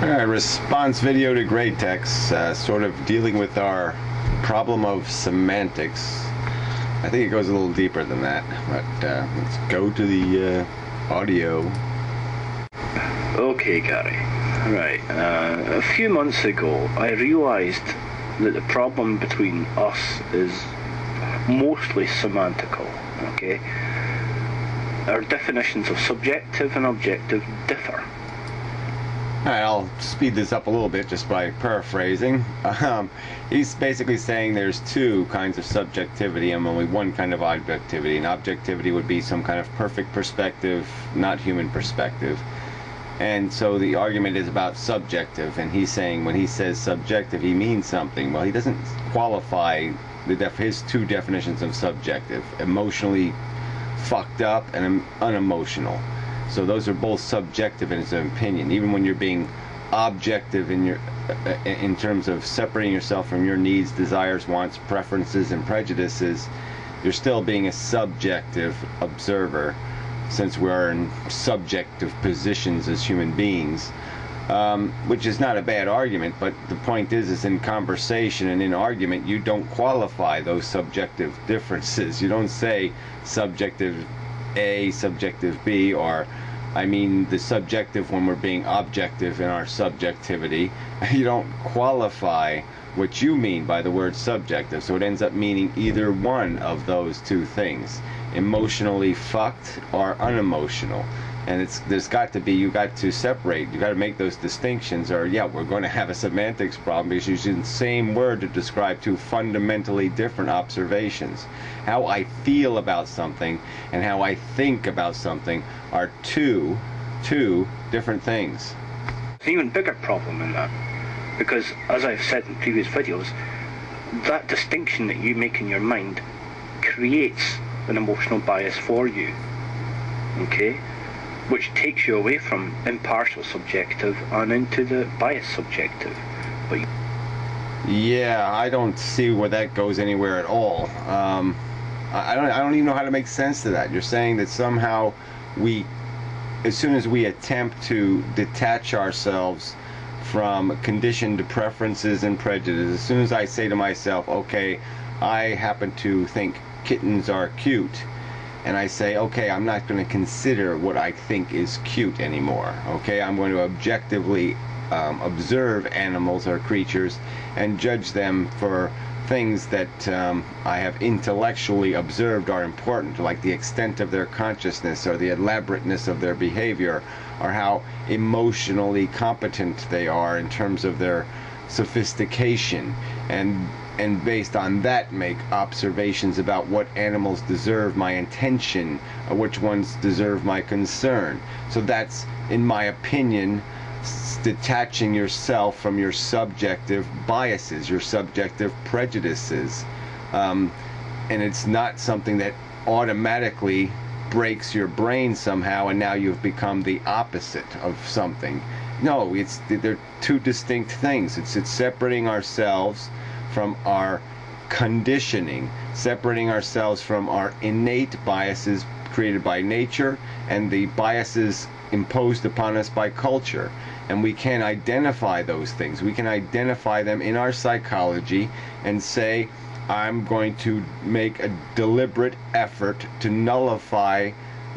Response video to grade text, sort of dealing with our problem of semantics. I think it goes a little deeper than that, but let's go to the audio. Okay, Gary. Right. A few months ago, I realised that the problem between us is mostly semantical. Okay. Our definitions of subjective and objective differ. Alright, I'll speed this up a little bit just by paraphrasing. He's basically saying there's two kinds of subjectivity and only one kind of objectivity. And objectivity would be some kind of perfect perspective, not human perspective. And so the argument is about subjective, and he's saying when he says subjective, he means something. Well, he doesn't qualify his two definitions of subjective: emotionally fucked up and unemotional. So those are both subjective in his opinion. Even when you're being objective in terms of separating yourself from your needs, desires, wants, preferences, and prejudices, you're still being a subjective observer, since we are in subjective positions as human beings, which is not a bad argument. But the point is in conversation and in argument, you don't qualify those subjective differences. You don't say subjective A, subjective B, or I mean the subjective when we're being objective in our subjectivity. You don't qualify what you mean by the word subjective, so it ends up meaning either one of those two things: emotionally fucked or unemotional. And you got to separate, you got to make those distinctions, or yeah, we're going to have a semantics problem, because you're using the same word to describe two fundamentally different observations. How I feel about something and how I think about something are two different things. It's an even bigger problem in that, because as I've said in previous videos, that distinction that you make in your mind creates an emotional bias for you, okay, which takes you away from impartial subjective and into the biased subjective. But yeah, I don't see where that goes anywhere at all. I don't even know how to make sense to that. You're saying that somehow as soon as we attempt to detach ourselves from conditioned preferences and prejudices, as soon as I say to myself, okay, I happen to think kittens are cute, and I say, okay, I'm not going to consider what I think is cute anymore. Okay, I'm going to objectively observe animals or creatures and judge them for things that I have intellectually observed are important, like the extent of their consciousness or the elaborateness of their behavior, or how emotionally competent they are in terms of their sophistication, and based on that make observations about what animals deserve my attention, or which ones deserve my concern. So that's, in my opinion, detaching yourself from your subjective biases, your subjective prejudices. And it's not something that automatically breaks your brain somehow and now you've become the opposite of something. No, they're two distinct things. It's separating ourselves from our conditioning, separating ourselves from our innate biases created by nature and the biases imposed upon us by culture. And we can identify those things. We can identify them in our psychology and say, I'm going to make a deliberate effort to nullify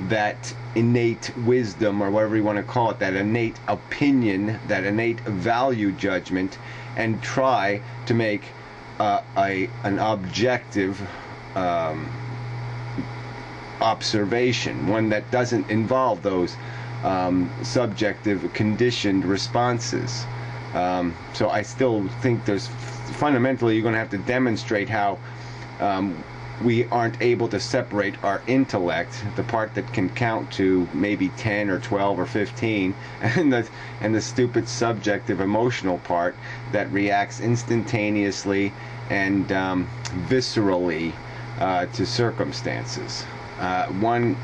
that innate wisdom, or whatever you want to call it, that innate opinion, that innate value judgment, and try to make an objective observation, one that doesn't involve those subjective conditioned responses. So I still think there's fundamentally, you're going to have to demonstrate how we aren't able to separate our intellect, the part that can count to maybe 10 or 12 or 15, and the stupid subjective emotional part that reacts instantaneously and viscerally to circumstances. One,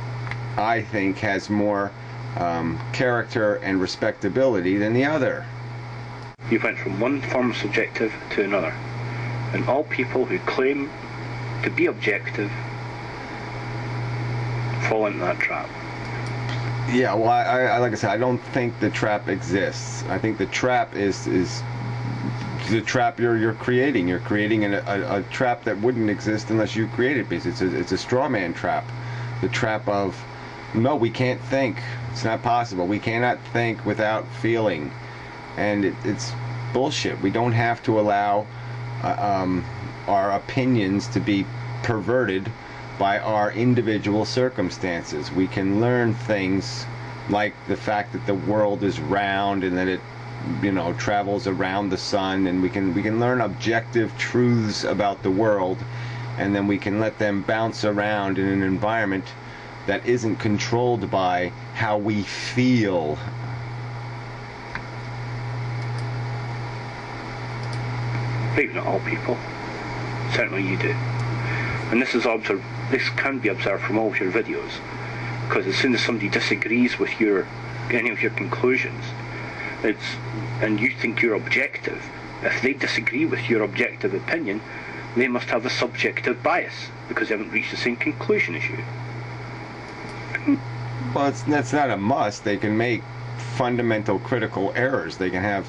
I think, has more character and respectability than the other. You went from one form of subjective to another, and all people who claim to be objective fall into that trap. Yeah, well, like I said, I don't think the trap exists. I think the trap is the trap you're creating. You're creating a trap that wouldn't exist unless you create it, because it's a straw man trap. The trap of, no, we can't think. It's not possible. We cannot think without feeling, and it's bullshit. We don't have to allow our opinions to be perverted by our individual circumstances. We can learn things like the fact that the world is round and that it, travels around the sun, and we can learn objective truths about the world, and then we can let them bounce around in an environment that isn't controlled by how we feel. Maybe not all people. Certainly you do. And this can be observed from all of your videos, because as soon as somebody disagrees with any of your conclusions, and you think you're objective, if they disagree with your objective opinion, they must have a subjective bias because they haven't reached the same conclusion as you. Well, that's not a must. They can make fundamental critical errors. They can have,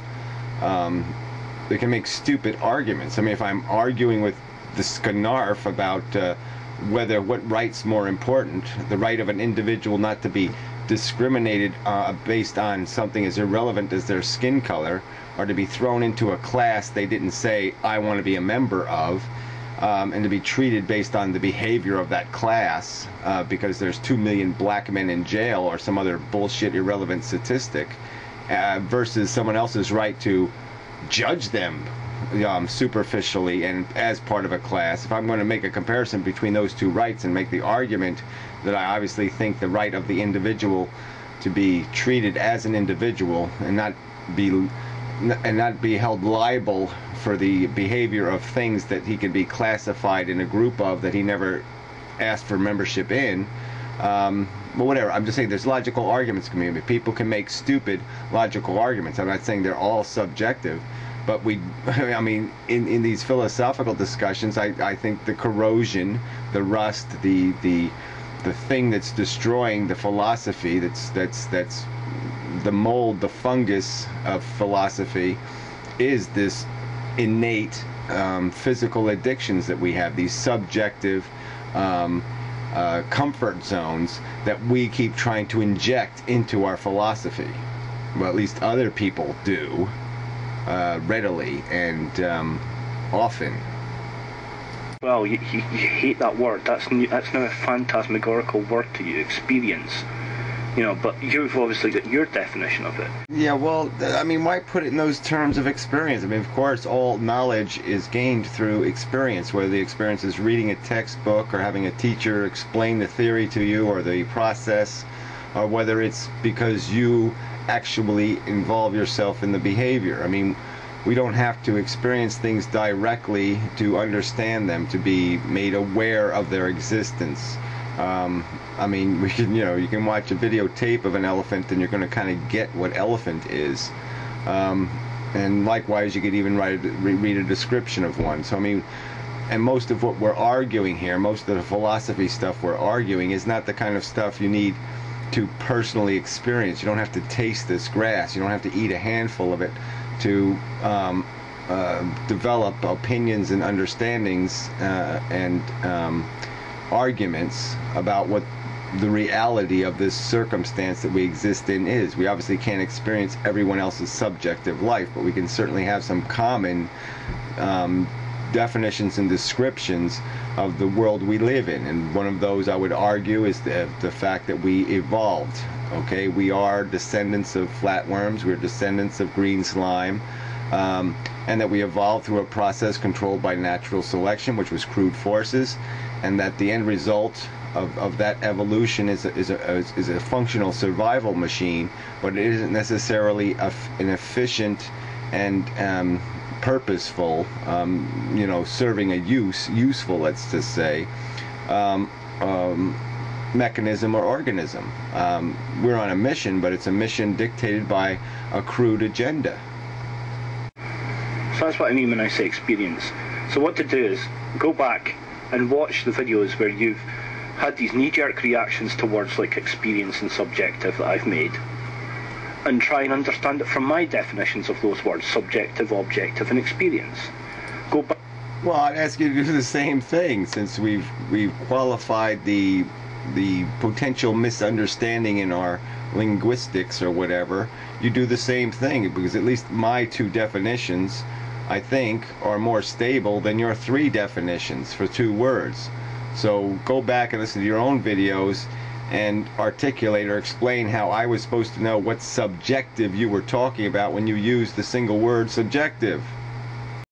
they can make stupid arguments. I mean, if I'm arguing with the Scanarf about what right's more important, the right of an individual not to be discriminated based on something as irrelevant as their skin color, or to be thrown into a class they didn't say I want to be a member of, and to be treated based on the behavior of that class because there's 2 million black men in jail or some other bullshit irrelevant statistic, versus someone else's right to judge them superficially and as part of a class. If I'm going to make a comparison between those two rights and make the argument that I obviously think the right of the individual to be treated as an individual and not be held liable for the behavior of things that he can be classified in a group of that he never asked for membership in. But whatever, I'm just saying there's logical arguments can be made. People can make stupid logical arguments. I'm not saying they're all subjective, but in these philosophical discussions, I think the corrosion, the rust, the thing that's destroying the philosophy, that's the mold, the fungus of philosophy, is this innate physical addictions that we have, these subjective comfort zones that we keep trying to inject into our philosophy. Well, at least other people do, readily and often. Well, you hate that word. That's now a phantasmagorical word to you, experience. But you've obviously got your definition of it. Yeah, well, I mean, why put it in those terms of experience? I mean, of course, all knowledge is gained through experience, whether the experience is reading a textbook or having a teacher explain the theory to you or the process, or whether it's because you actually involve yourself in the behavior. I mean, we don't have to experience things directly to understand them, to be made aware of their existence. I mean, you can watch a videotape of an elephant and you're going to kind of get what elephant is. And likewise, you could even read a description of one. So, I mean, and most of what we're arguing here, most of the philosophy stuff we're arguing, is not the kind of stuff you need to personally experience. You don't have to taste this grass. You don't have to eat a handful of it to develop opinions and understandings and arguments about what the reality of this circumstance that we exist in is. We obviously can't experience everyone else's subjective life, but we can certainly have some common definitions and descriptions of the world we live in. And one of those, I would argue, is the fact that we evolved. Okay, we are descendants of flatworms, we're descendants of green slime, and that we evolved through a process controlled by natural selection, which was crude forces, and that the end result of that evolution is a functional survival machine, but it isn't necessarily an efficient and purposeful, serving a useful, let's just say, mechanism or organism. We're on a mission, but it's a mission dictated by a crude agenda. So that's what I mean when I say experience. So what to do is go back and watch the videos where you've had these knee-jerk reactions to words like experience and subjective that I've made, and try and understand it from my definitions of those words, subjective, objective, and experience. Go back. Well, I'd ask you to do the same thing, since we've qualified the potential misunderstanding in our linguistics or whatever. You do the same thing, because at least my two definitions, I think, are more stable than your three definitions for two words. So go back and listen to your own videos and articulate or explain how I was supposed to know what subjective you were talking about when you used the single word subjective.